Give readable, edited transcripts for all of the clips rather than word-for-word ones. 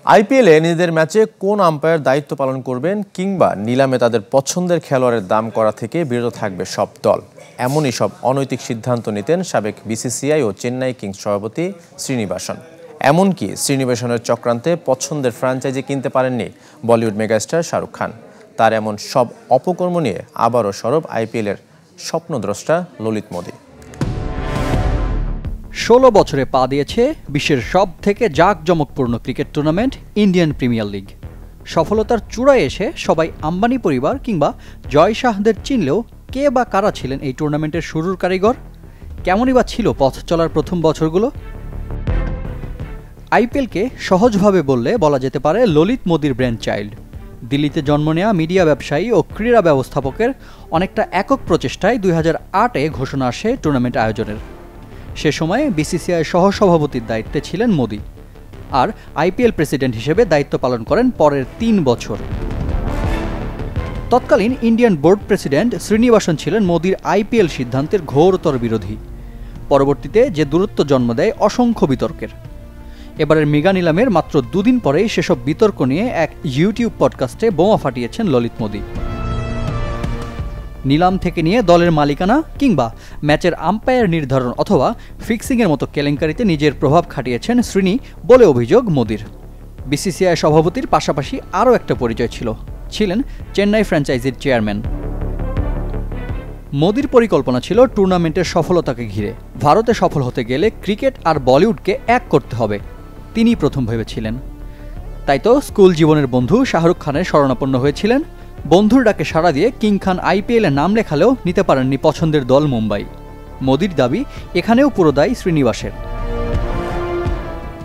আইপিএলে নিজেদের ম্যাচে কোন আম্পায়ার দায়িত্ব পালন করবেন কিংবা নিলামে তাদের পছন্দের খেলোয়াড়ের দাম করা থেকে বিরত থাকবে সব দল, এমনই সব অনৈতিক সিদ্ধান্ত নিতেন সাবেক বিসিসিআই ও চেন্নাই কিংস সভাপতি শ্রীনিবাসন। এমনকি শ্রীনিবাসনের চক্রান্তে পছন্দের ফ্র্যাঞ্চাইজি কিনতে পারেননি বলিউড মেগাস্টার শাহরুখ খান। তার এমন সব অপকর্ম নিয়ে আবারও সরব আইপিএলের স্বপ্নদ্রষ্টা ললিত মোদি। ১৬ বছরে পা দিয়েছে বিশ্বের সব থেকে জাঁকজমকপূর্ণ cricket tournament Indian premier league. সফলতার চূড়ায় এসে সবাই আম্বানি পরিবার কিংবা জয় শাহদের চিনলেও কে বা কারা ছিলেন এই টুর্নামেন্টের শুরুর কারিগর? কেমনই বা ছিল পথ চলার প্রথম বছরগুলো? আইপিএলকে সহজভাবে বললে বলা যেতে পারে ললিত মোদির ব্রেন চাইল্ড। দিল্লিতে জন্ম নেওয়া মিডিয়া ব্যবসায়ী ও ক্রীড়া ব্যবস্থাপকের অনেকটা একক প্রচেষ্টায় ২০০৮-এ ঘোষণা আসে টুর্নামেন্ট আয়োজনের। সে সময়ে বিসিসিআই সহসভাপতির দায়িত্বে ছিলেন মোদি, আর আইপিএল প্রেসিডেন্ট হিসেবে দায়িত্ব পালন করেন পরের ৩ বছর। তৎকালীন ইন্ডিয়ান বোর্ড প্রেসিডেন্ট শ্রীনিবাসন ছিলেন মোদির আইপিএল সিদ্ধান্তের ঘোরতর বিরোধী। পরবর্তীতে যে দূরত্ব জন্ম দেয় অসংখ্য বিতর্কের। এবারের মেগা নিলামের মাত্র দুদিন পরেই সেসব বিতর্ক নিয়ে এক ইউটিউব পডকাস্টে বোমা ফাটিয়েছেন ললিত মোদি। নিলাম থেকে নিয়ে দলের মালিকানা কিংবা ম্যাচের আম্পায়ার নির্ধারণ অথবা ফিক্সিংয়ের মতো কেলেঙ্কারিতে নিজের প্রভাব খাটিয়েছেন শ্রীনি বলে অভিযোগ মোদির। বিসিসিআই সভাপতির পাশাপাশি আরও একটা পরিচয় ছিলেন চেন্নাই ফ্র্যাঞ্চাইজির চেয়ারম্যান। মোদির পরিকল্পনা ছিল টুর্নামেন্টের সফলতাকে ঘিরে ভারতে সফল হতে গেলে ক্রিকেট আর বলিউডকে এক করতে হবে, তিনি প্রথম ভেবেছিলেন। তাই তো স্কুল জীবনের বন্ধু শাহরুখ খানের শরণাপন্ন হয়েছিলেন। বন্ধুর ডাকে সাড়া দিয়ে কিং খান আইপিএলে নাম লেখালেও নিতে পারেননি পছন্দের দল মুম্বাই। মোদির দাবি এখানেও পুরো দায় শ্রীনিবাসের।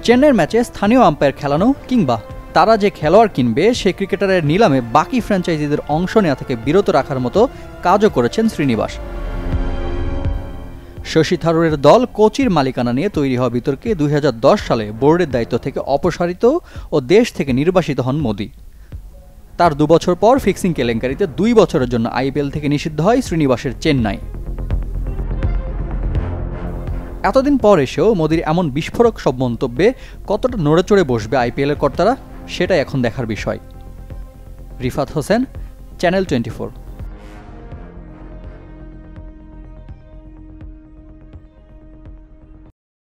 চেন্নাইয়ের ম্যাচে স্থানীয় আম্পায়ার খেলানো কিংবা তারা যে খেলোয়াড় কিনবে সে ক্রিকেটারের নিলামে বাকি ফ্র্যাঞ্চাইজিদের অংশ নেওয়া থেকে বিরত রাখার মতো কাজও করেছেন শ্রীনিবাস। শশী থারুরের দল কোচির মালিকানা নিয়ে তৈরি হওয়া বিতর্কে ২০১০ সালে বোর্ডের দায়িত্ব থেকে অপসারিত ও দেশ থেকে নির্বাসিত হন মোদি। তার ২ বছর পর ফিক্সিং কেলেঙ্কারিতে ২ বছরের জন্য আইপিএল থেকে নিষিদ্ধ হয় শ্রীনিবাসের চেন্নাই। এতদিন পর এসেও মোদির এমন বিস্ফোরক সব মন্তব্যে কতটা নড়েচড়ে বসবে আইপিএলের কর্তারা, সেটাই এখন দেখার বিষয়। রিফাত হোসেন, চ্যানেল 24।